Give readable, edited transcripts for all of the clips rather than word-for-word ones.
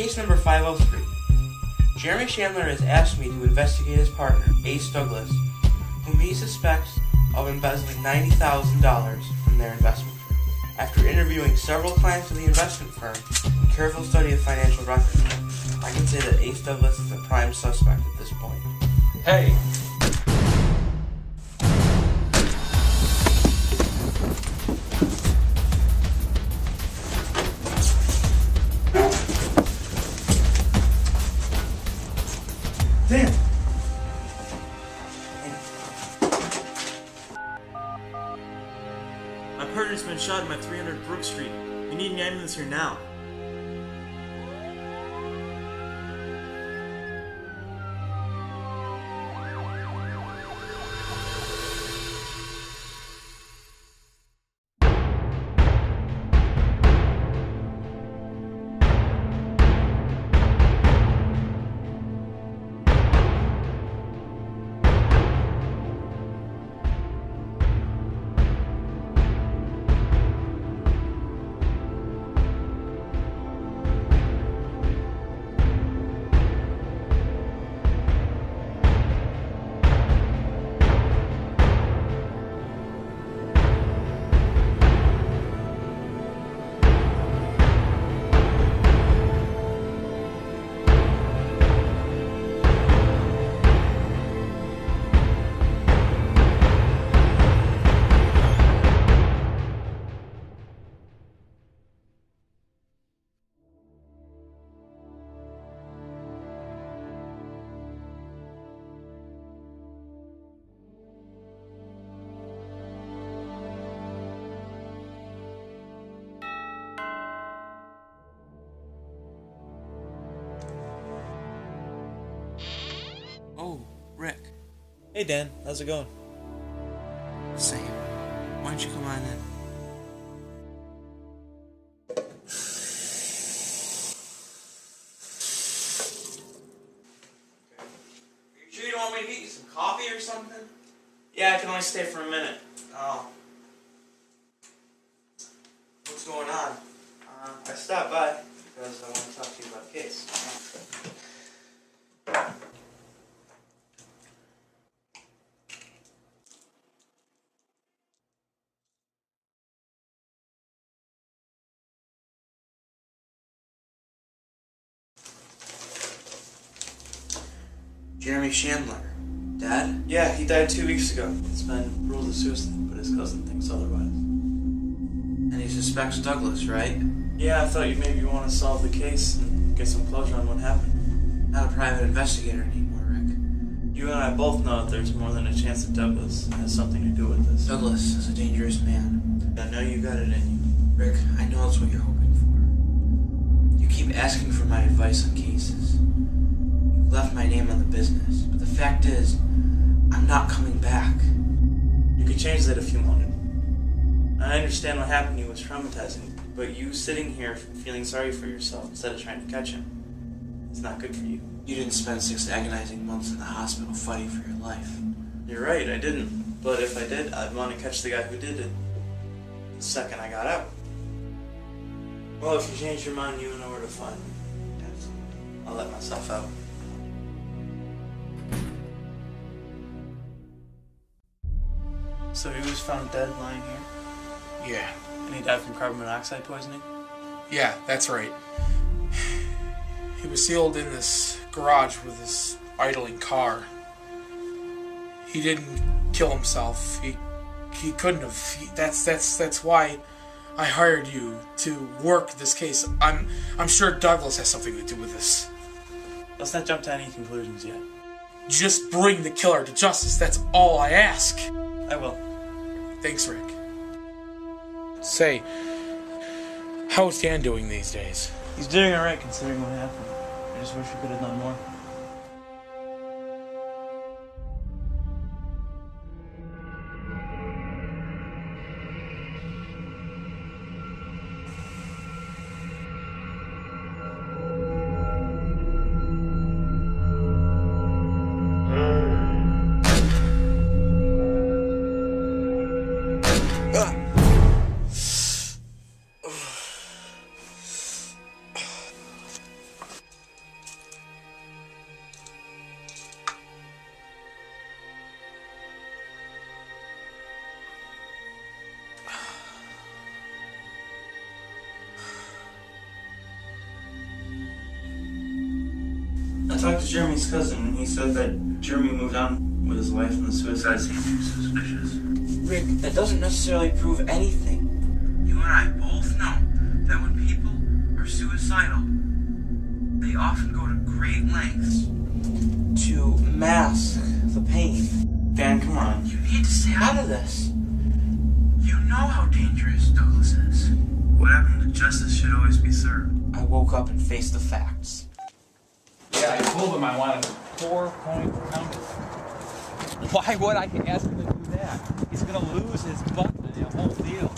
Case number 503. Jeremy Chandler has asked me to investigate his partner, Ace Douglas, whom he suspects of embezzling $90,000 from their investment firm. After interviewing several clients of the investment firm and careful study of financial records, I can say that Ace Douglas is a prime suspect at this point. Hey! Damn! My partner's been shot at 300 Brook Street. We need an ambulance here now. Oh, Rick. Hey Dan, how's it going? Same. Why don't you come on in? Are you sure you don't want me to get you some coffee or something? Yeah, I can only stay for a minute. Oh. What's going on? I stopped by because I want to talk to you about the case. Jeremy Chandler, dead? Yeah, he died 2 weeks ago. It's been ruled a suicide, but his cousin thinks otherwise. And he suspects Douglas, right? Yeah, I thought you'd maybe want to solve the case and get some closure on what happened. Not a private investigator anymore, Rick. You and I both know that there's more than a chance that Douglas has something to do with this. Douglas is a dangerous man. I know you got it in you. Rick, I know it's what you're hoping for. You keep asking for my advice on cases. You've left my name on the business, but the fact is, I'm not coming back. You could change that if you wanted. I understand what happened to you was traumatizing, but you sitting here feeling sorry for yourself instead of trying to catch him, it's not good for you. You didn't spend 6 agonizing months in the hospital fighting for your life. You're right, I didn't. But if I did, I'd want to catch the guy who did it the second I got out. Well, if you change your mind, you know where to find me. I'll let myself out. So he was found dead lying here? Yeah. And he died from carbon monoxide poisoning? Yeah, that's right. He was sealed in this garage with this idling car. He didn't kill himself. He couldn't have. That's why I hired you to work this case. I'm sure Douglas has something to do with this. Let's not jump to any conclusions yet. Just bring the killer to justice. That's all I ask. I will. Thanks, Rick. Say, how's Dan doing these days? He's doing alright considering what happened. I just wish we could have done more. talked to Jeremy's cousin, and he said that Jeremy moved on with his life and the suicide seemed too suspicious. Rick, that doesn't necessarily prove anything. You and I both know that when people are suicidal, they often go to great lengths to mask the pain. Dan, come on. You need to stay out of this. You know how dangerous Douglas is. What happened to justice should always be served. I woke up and faced the facts. Yeah, I told him I wanted a 4-point counter. Why would I ask him to do that? He's gonna lose his butt in the whole deal.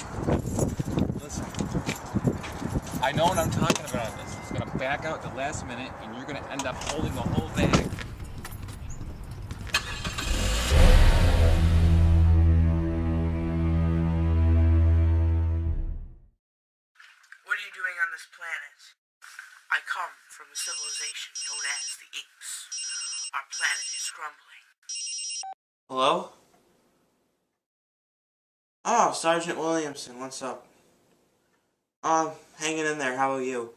Listen, I know what I'm talking about this. He's gonna back out at the last minute and you're gonna end up holding the whole bag. What are you doing on this planet? I come from a civilization known as the Apes. Our planet is crumbling. Hello? Oh, Sergeant Williamson, what's up? Hanging in there, how about you?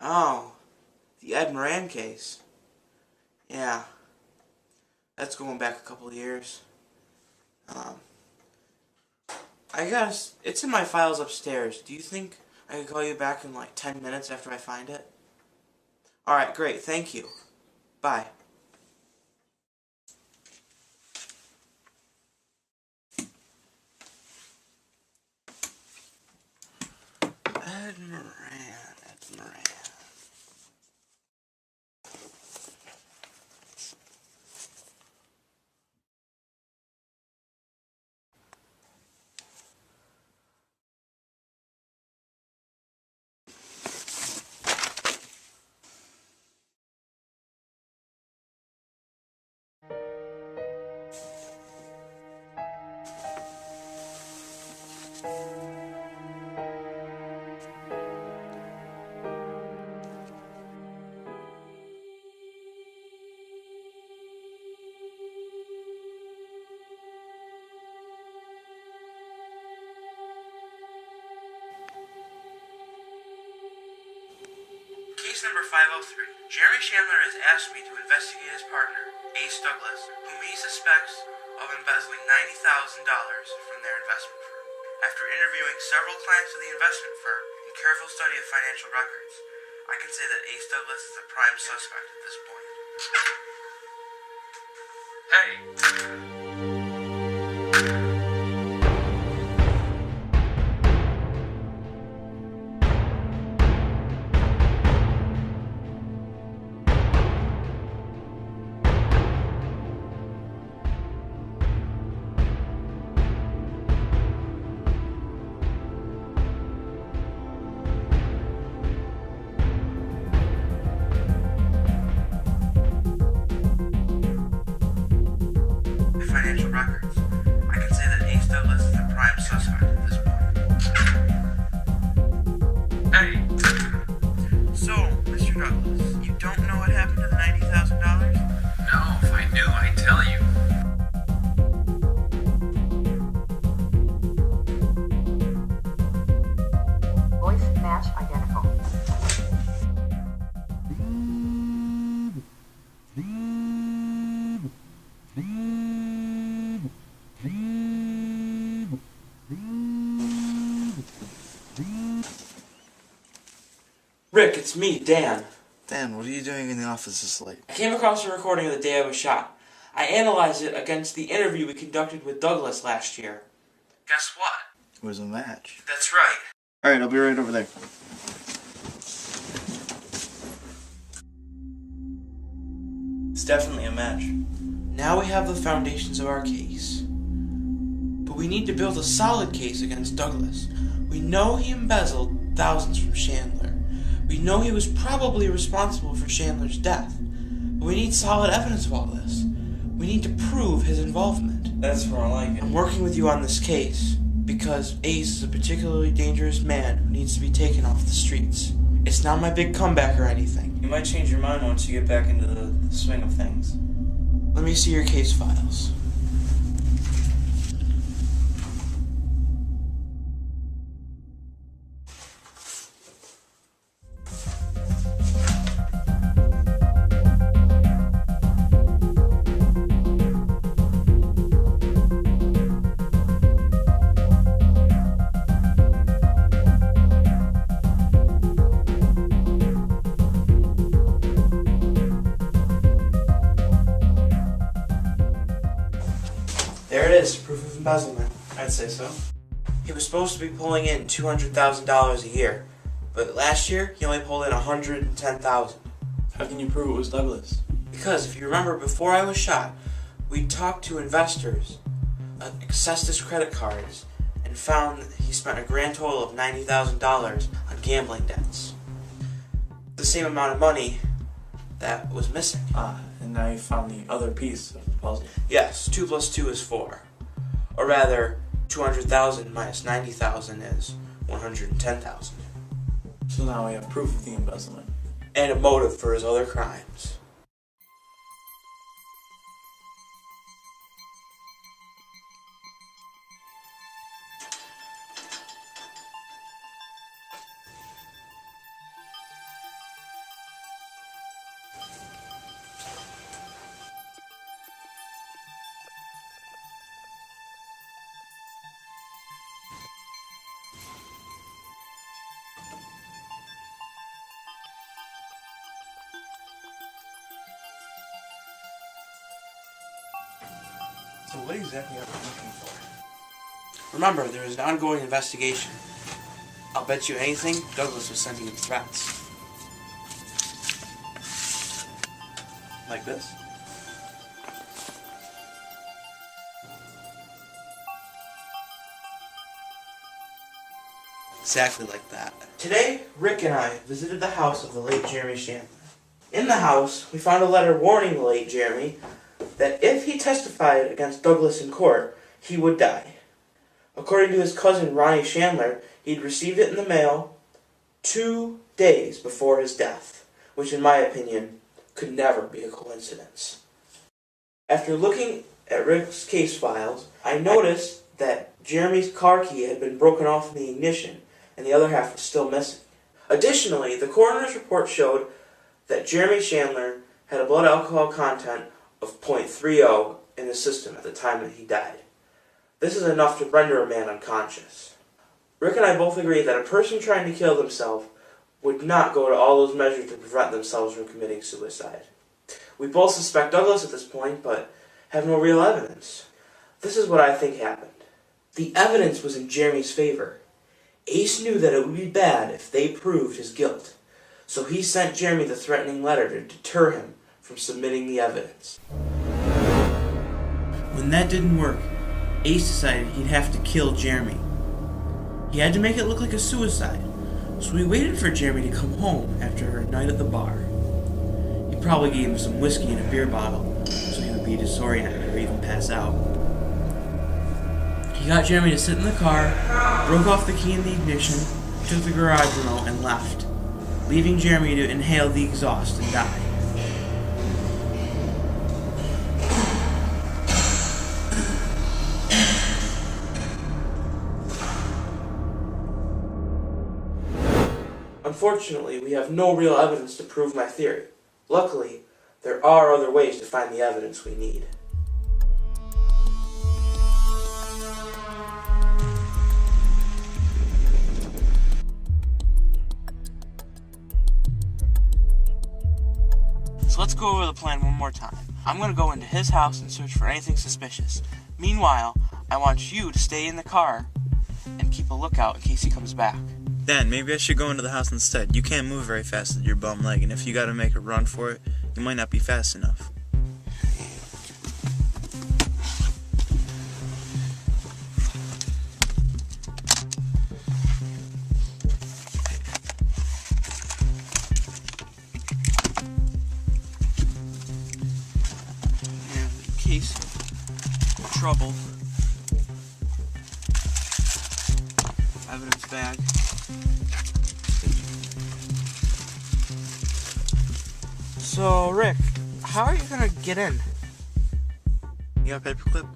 Oh, the Ed Moran case. Yeah. That's going back a couple of years. It's in my files upstairs. Do you think I could call you back in like 10 minutes after I find it? Alright, great, thank you. Bye. Ed Moran. Case number 503. Jeremy Chandler has asked me to investigate his partner, Ace Douglas, whom he suspects of embezzling $90,000 from their investment firm. After interviewing several clients of the investment firm and careful study of financial records, I can say that Ace Douglas is a prime suspect at this point. Hey! Financial records. I can say that Ace Douglas is a prime suspect at this point. Hey! So, Mr. Douglas, you don't know what happened to the $90,000? No, if I knew, I'd tell you. Voice match identical. Rick, it's me, Dan. Dan, what are you doing in the office this late? I came across a recording of the day I was shot. I analyzed it against the interview we conducted with Douglas last year. Guess what? It was a match. That's right. Alright, I'll be right over there. It's definitely a match. Now we have the foundations of our case. But we need to build a solid case against Douglas. We know he embezzled thousands from Chandler. We know he was probably responsible for Chandler's death. But we need solid evidence of all this. We need to prove his involvement. That's more like it. I'm working with you on this case because Ace is a particularly dangerous man who needs to be taken off the streets. It's not my big comeback or anything. You might change your mind once you get back into the swing of things. Let me see your case files. embezzlement. I'd say so. He was supposed to be pulling in $200,000 a year, but last year he only pulled in $110,000. How can you prove it was Douglas? Because if you remember, before I was shot, we talked to investors, accessed his credit cards, and found that he spent a grand total of $90,000 on gambling debts. The same amount of money that was missing. And now you found the other piece of the puzzle. Yes, 2 plus 2 is 4. Or rather, 200,000 minus 90,000 is 110,000. So now we have proof of the embezzlement. And a motive for his other crimes. So what exactly are we looking for? Remember, there is an ongoing investigation. I'll bet you anything Douglas was sending him threats. Like this? Exactly like that. Today, Rick and I visited the house of the late Jeremy Chandler. In the house, we found a letter warning the late Jeremy that if he testified against Douglas in court, he would die. According to his cousin Ronnie Chandler, he'd received it in the mail 2 days before his death, which in my opinion could never be a coincidence. After looking at Rick's case files, I noticed that Jeremy's car key had been broken off in the ignition and the other half was still missing. Additionally, the coroner's report showed that Jeremy Chandler had a blood alcohol content of 0.30 in his system at the time that he died. This is enough to render a man unconscious. Rick and I both agree that a person trying to kill themselves would not go to all those measures to prevent themselves from committing suicide. We both suspect Douglas at this point, but have no real evidence. This is what I think happened. The evidence was in Jeremy's favor. Ace knew that it would be bad if they proved his guilt, so he sent Jeremy the threatening letter to deter him from submitting the evidence. When that didn't work, Ace decided he'd have to kill Jeremy. He had to make it look like a suicide, so he waited for Jeremy to come home after a night at the bar. He probably gave him some whiskey in a beer bottle so he would be disoriented or even pass out. He got Jeremy to sit in the car, broke off the key in the ignition, took the garage remote, and left, leaving Jeremy to inhale the exhaust and die. Unfortunately, we have no real evidence to prove my theory. Luckily, there are other ways to find the evidence we need. So let's go over the plan one more time. I'm going to go into his house and search for anything suspicious. Meanwhile, I want you to stay in the car and keep a lookout in case he comes back. Dan, maybe I should go into the house instead. You can't move very fast with your bum leg, and if you gotta make a run for it, you might not be fast enough. In case of trouble, evidence bag. So, Rick, how are you gonna get in? You got a paperclip?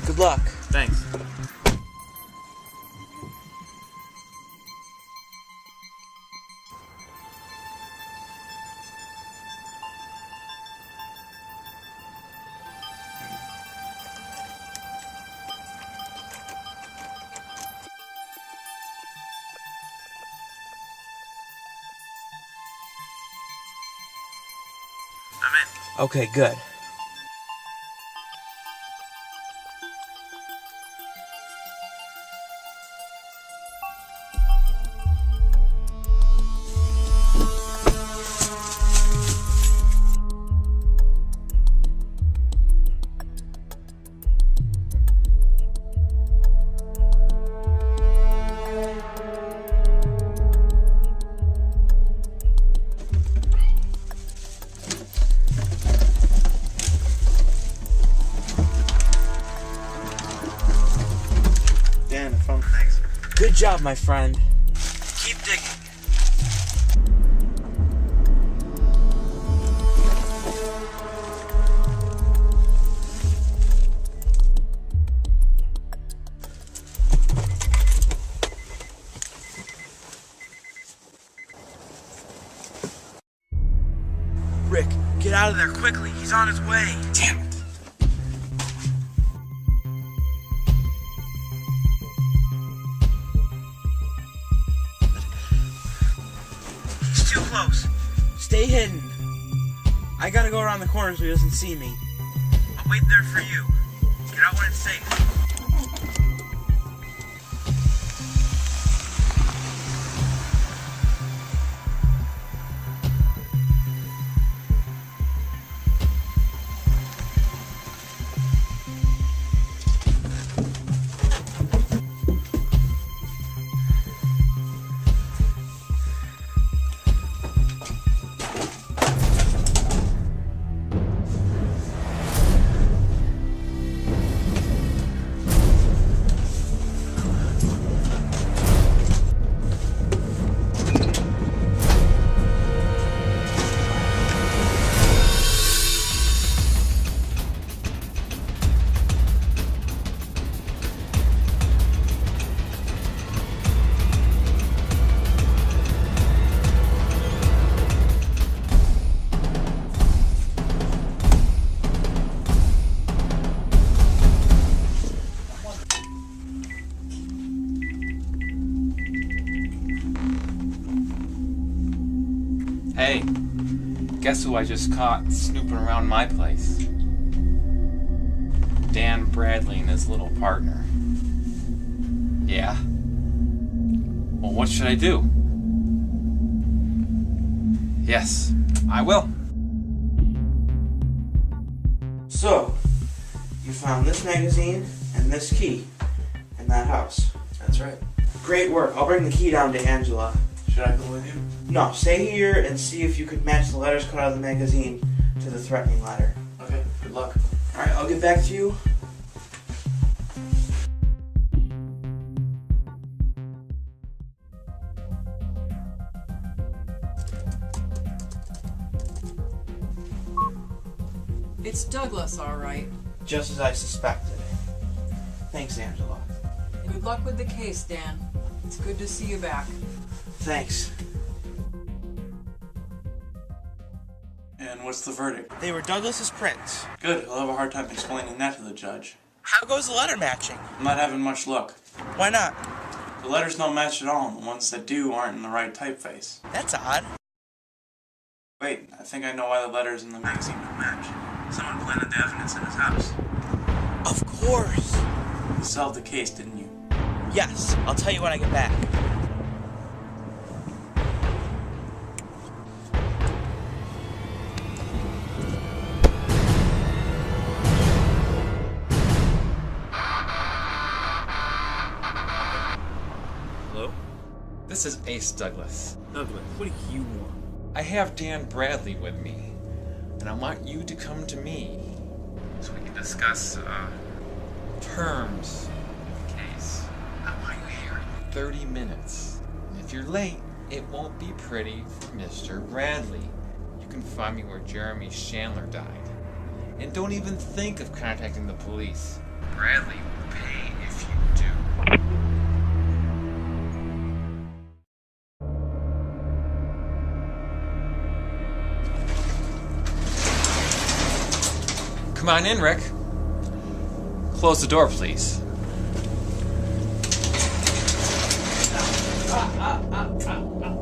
Good luck. Thanks. I'm in. Okay, good. Dan, the phone. Thanks. Good job, my friend. Keep digging. Rick, get out of there quickly. He's on his way. Damn it. He's too close. Stay hidden. I gotta go around the corner so he doesn't see me. I'll wait there for you. Get out when it's safe. Hey, guess who I just caught snooping around my place? Dan Bradley and his little partner. Yeah? Well, what should I do? Yes, I will. So, you found this magazine and this key in that house. That's right. Great work. I'll bring the key down to Angela. Should I go with you? No, stay here and see if you could match the letters cut out of the magazine to the threatening letter. Okay, good luck. Alright, I'll get back to you. It's Douglas, all right. Just as I suspected. Thanks, Angela. Good luck with the case, Dan. It's good to see you back. Thanks. And what's the verdict? They were Douglas's prints. Good, I'll have a hard time explaining that to the judge. How goes the letter matching? I'm not having much luck. Why not? The letters don't match at all, and the ones that do aren't in the right typeface. That's odd. Wait, I think I know why the letters in the magazine don't match. Someone planted the evidence in his house. Of course. You solved the case, didn't you? Yes, I'll tell you when I get back. Hello? This is Ace Douglas. Douglas, what do you want? I have Dan Bradley with me, and I want you to come to me so we can discuss terms of the case. I want you here in 30 minutes. And if you're late, it won't be pretty for Mr. Bradley. You can find me where Jeremy Chandler died. And don't even think of contacting the police. Bradley will pay if you do. Come on in, Rick. Close the door, please.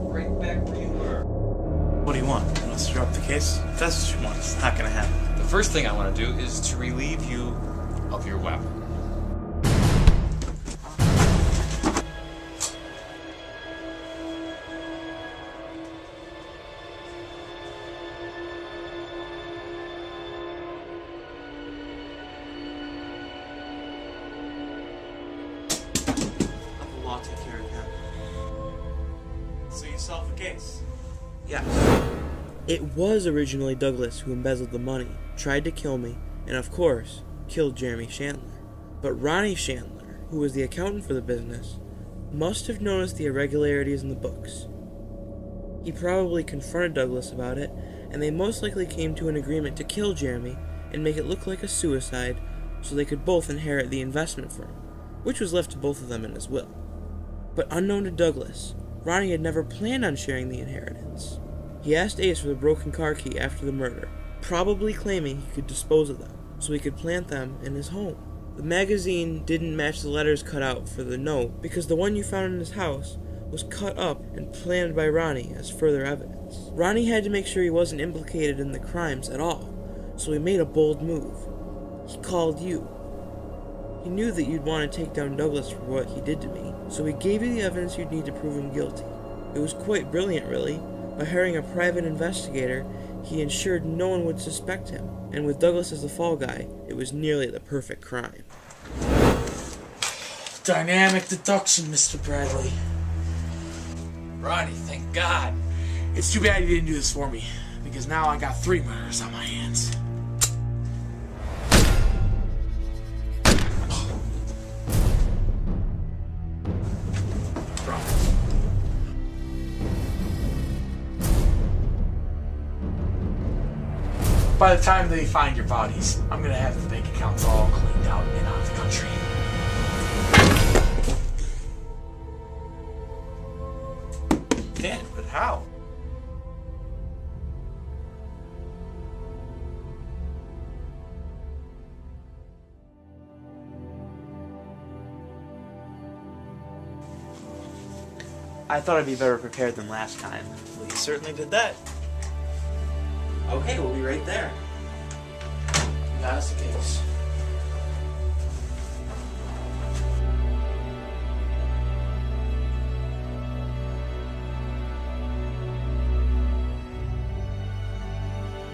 Right back where you were. What do you want? Let's drop the case. If that's what you want, it's not gonna happen. The first thing I want to do is to relieve you of your weapon. Let the law take care of him. So you solve the case. Yes. It was originally Douglas who embezzled the money, tried to kill me, and of course, killed Jeremy Chandler. But Ronnie Chandler, who was the accountant for the business, must have noticed the irregularities in the books. He probably confronted Douglas about it, and they most likely came to an agreement to kill Jeremy and make it look like a suicide so they could both inherit the investment firm, which was left to both of them in his will. But unknown to Douglas, Ronnie had never planned on sharing the inheritance. He asked Ace for the broken car key after the murder, probably claiming he could dispose of them so he could plant them in his home. The magazine didn't match the letters cut out for the note because the one you found in his house was cut up and planted by Ronnie as further evidence. Ronnie had to make sure he wasn't implicated in the crimes at all, so he made a bold move. He called you. He knew that you'd want to take down Douglas for what he did to me, so he gave you the evidence you'd need to prove him guilty. It was quite brilliant, really. By hiring a private investigator, he ensured no one would suspect him, and with Douglas as the fall guy, it was nearly the perfect crime. Dynamic deduction, Mr. Bradley. Ronnie, thank God. It's too bad you didn't do this for me, because now I got 3 murders on my hands. By the time they find your bodies, I'm gonna have the bank accounts all cleaned out and out of the country. Can't, but how? I thought I'd be better prepared than last time. Well, you certainly did that. Okay, we'll be right there. Got us the case.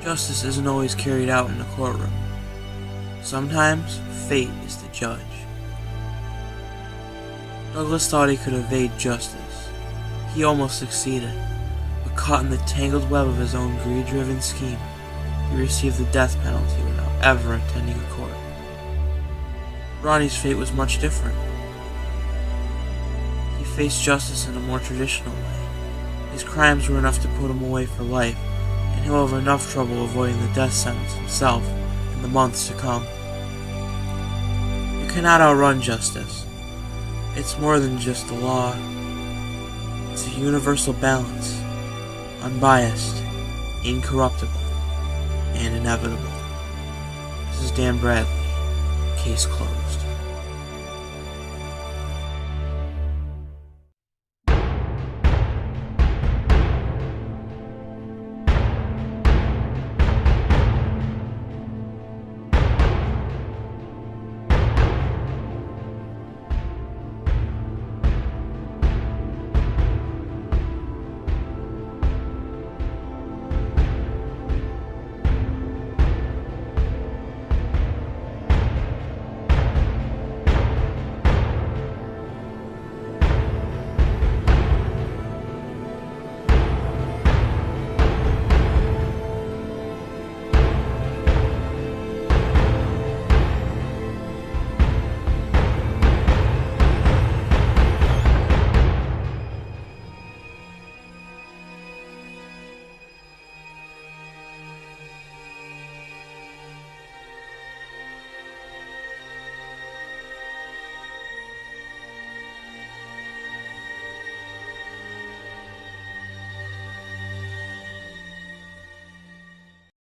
Justice isn't always carried out in a courtroom. Sometimes, fate is the judge. Douglas thought he could evade justice. He almost succeeded, but caught in the tangled web of his own greed-driven scheme, he received the death penalty without ever attending a court. Ronnie's fate was much different. He faced justice in a more traditional way. His crimes were enough to put him away for life, and he'll have enough trouble avoiding the death sentence himself in the months to come. You cannot outrun justice. It's more than just the law. It's a universal balance, unbiased, incorruptible, and inevitable. This is Dan Bradley. Case closed.